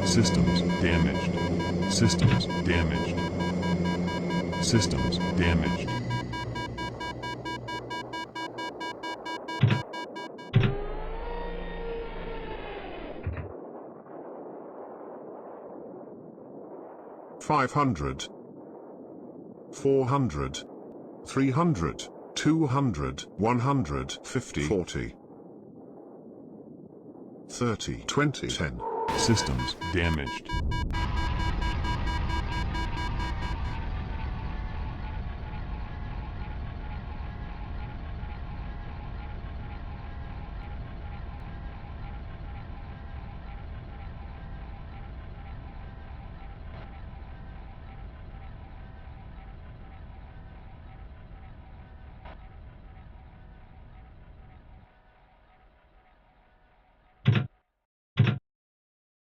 Systems damaged. Systems damaged. Systems damaged. $500, $400, $300, $200, $100, $50, $40, $30, $20, $10. Systems damaged.